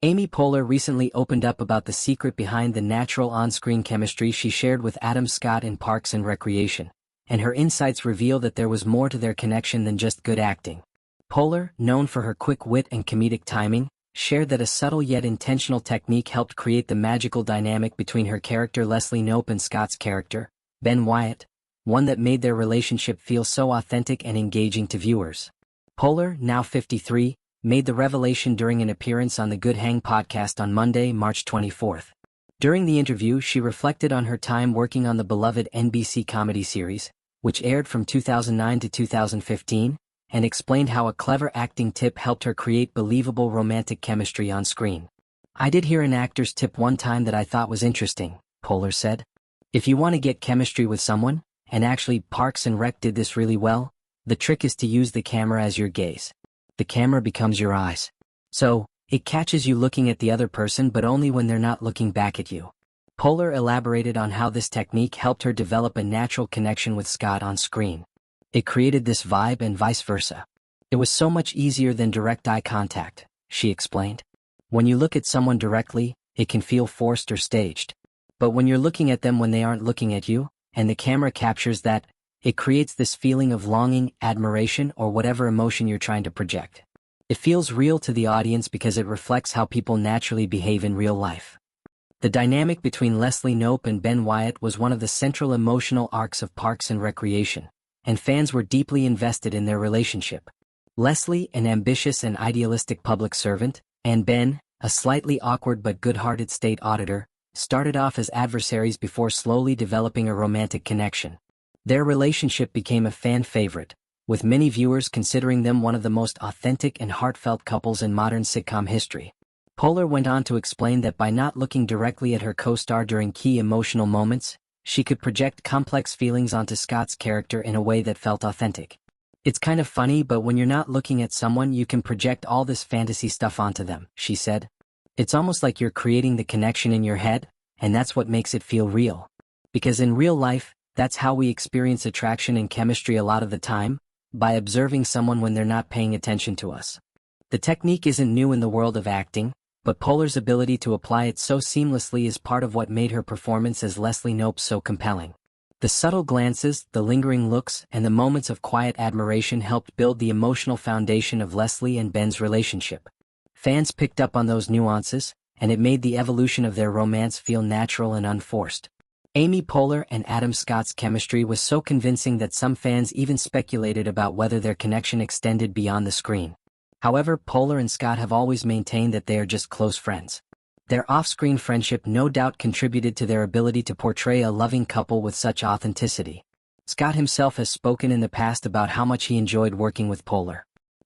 Amy Poehler recently opened up about the secret behind the natural on-screen chemistry she shared with Adam Scott in Parks and Recreation, and her insights reveal that there was more to their connection than just good acting. Poehler, known for her quick wit and comedic timing, shared that a subtle yet intentional technique helped create the magical dynamic between her character Leslie Knope and Scott's character, Ben Wyatt, one that made their relationship feel so authentic and engaging to viewers. Poehler, now 53, made the revelation during an appearance on the Good Hang podcast on Monday, March 24. During the interview, she reflected on her time working on the beloved NBC comedy series, which aired from 2009 to 2015, and explained how a clever acting tip helped her create believable romantic chemistry on screen. "I did hear an actor's tip one time that I thought was interesting," Poehler said. "If you want to get chemistry with someone, and actually Parks and Rec did this really well, the trick is to use the camera as your gaze. The camera becomes your eyes. So, it catches you looking at the other person but only when they're not looking back at you." Poehler elaborated on how this technique helped her develop a natural connection with Scott on screen. "It created this vibe and vice versa. It was so much easier than direct eye contact," she explained. "When you look at someone directly, it can feel forced or staged. But when you're looking at them when they aren't looking at you, and the camera captures that, it creates this feeling of longing, admiration, or whatever emotion you're trying to project. It feels real to the audience because it reflects how people naturally behave in real life." The dynamic between Leslie Knope and Ben Wyatt was one of the central emotional arcs of Parks and Recreation, and fans were deeply invested in their relationship. Leslie, an ambitious and idealistic public servant, and Ben, a slightly awkward but good-hearted state auditor, started off as adversaries before slowly developing a romantic connection. Their relationship became a fan favorite, with many viewers considering them one of the most authentic and heartfelt couples in modern sitcom history. Poehler went on to explain that by not looking directly at her co-star during key emotional moments, she could project complex feelings onto Scott's character in a way that felt authentic. "It's kind of funny, but when you're not looking at someone you can project all this fantasy stuff onto them," she said. "It's almost like you're creating the connection in your head, and that's what makes it feel real. Because in real life, that's how we experience attraction and chemistry a lot of the time, by observing someone when they're not paying attention to us." The technique isn't new in the world of acting, but Poehler's ability to apply it so seamlessly is part of what made her performance as Leslie Knope so compelling. The subtle glances, the lingering looks, and the moments of quiet admiration helped build the emotional foundation of Leslie and Ben's relationship. Fans picked up on those nuances, and it made the evolution of their romance feel natural and unforced. Amy Poehler and Adam Scott's chemistry was so convincing that some fans even speculated about whether their connection extended beyond the screen. However, Poehler and Scott have always maintained that they are just close friends. Their off-screen friendship no doubt contributed to their ability to portray a loving couple with such authenticity. Scott himself has spoken in the past about how much he enjoyed working with Poehler.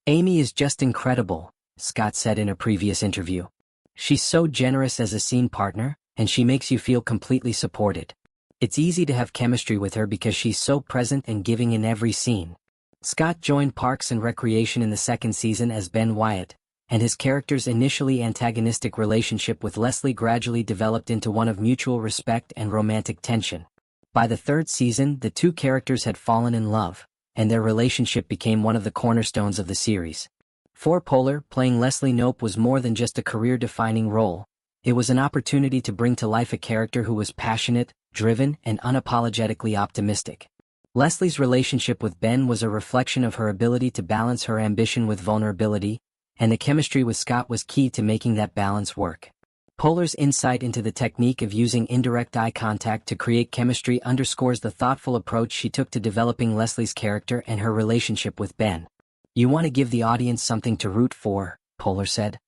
"Amy is just incredible," Scott said in a previous interview. "She's so generous as a scene partner, and she makes you feel completely supported. It's easy to have chemistry with her because she's so present and giving in every scene." Scott joined Parks and Recreation in the second season as Ben Wyatt, and his character's initially antagonistic relationship with Leslie gradually developed into one of mutual respect and romantic tension. By the third season, the two characters had fallen in love, and their relationship became one of the cornerstones of the series. For Poehler, playing Leslie Knope was more than just a career-defining role. It was an opportunity to bring to life a character who was passionate, driven, and unapologetically optimistic. Leslie's relationship with Ben was a reflection of her ability to balance her ambition with vulnerability, and the chemistry with Scott was key to making that balance work. Poehler's insight into the technique of using indirect eye contact to create chemistry underscores the thoughtful approach she took to developing Leslie's character and her relationship with Ben. "You want to give the audience something to root for," Poehler said.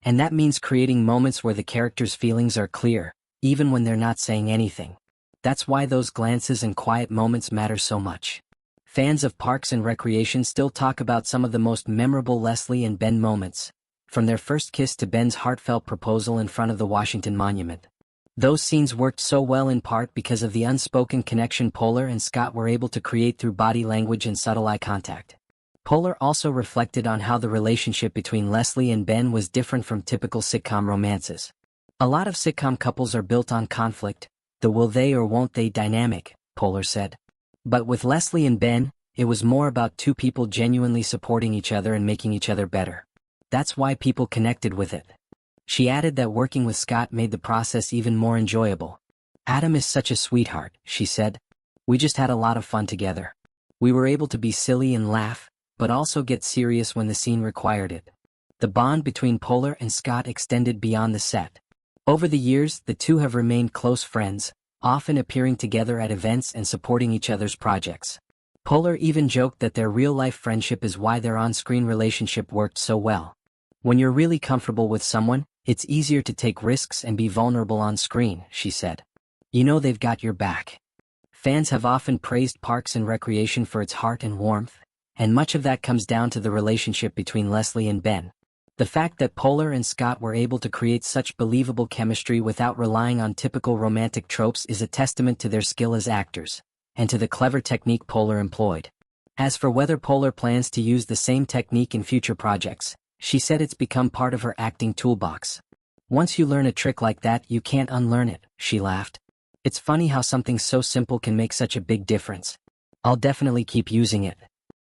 "And that means creating moments where the characters' feelings are clear, even when they're not saying anything. That's why those glances and quiet moments matter so much." Fans of Parks and Recreation still talk about some of the most memorable Leslie and Ben moments, from their first kiss to Ben's heartfelt proposal in front of the Washington Monument. Those scenes worked so well in part because of the unspoken connection Poehler and Scott were able to create through body language and subtle eye contact. Poehler also reflected on how the relationship between Leslie and Ben was different from typical sitcom romances. "A lot of sitcom couples are built on conflict, the will they or won't they dynamic," Poehler said. "But with Leslie and Ben, it was more about two people genuinely supporting each other and making each other better. That's why people connected with it." She added that working with Scott made the process even more enjoyable. "Adam is such a sweetheart," she said. "We just had a lot of fun together. We were able to be silly and laugh, but also get serious when the scene required it." The bond between Poehler and Scott extended beyond the set. Over the years, the two have remained close friends, often appearing together at events and supporting each other's projects. Poehler even joked that their real-life friendship is why their on-screen relationship worked so well. "When you're really comfortable with someone, it's easier to take risks and be vulnerable on screen," she said. "You know they've got your back." Fans have often praised Parks and Recreation for its heart and warmth, and much of that comes down to the relationship between Leslie and Ben. The fact that Poehler and Scott were able to create such believable chemistry without relying on typical romantic tropes is a testament to their skill as actors, and to the clever technique Poehler employed. As for whether Poehler plans to use the same technique in future projects, she said it's become part of her acting toolbox. "Once you learn a trick like that, you can't unlearn it," she laughed. "It's funny how something so simple can make such a big difference. I'll definitely keep using it."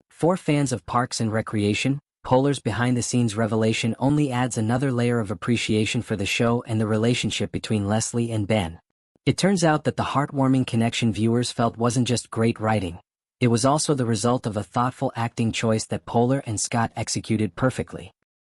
For fans of Parks and Recreation, Poehler's behind-the-scenes revelation only adds another layer of appreciation for the show and the relationship between Leslie and Ben. It turns out that the heartwarming connection viewers felt wasn't just great writing. It was also the result of a thoughtful acting choice that Poehler and Scott executed perfectly.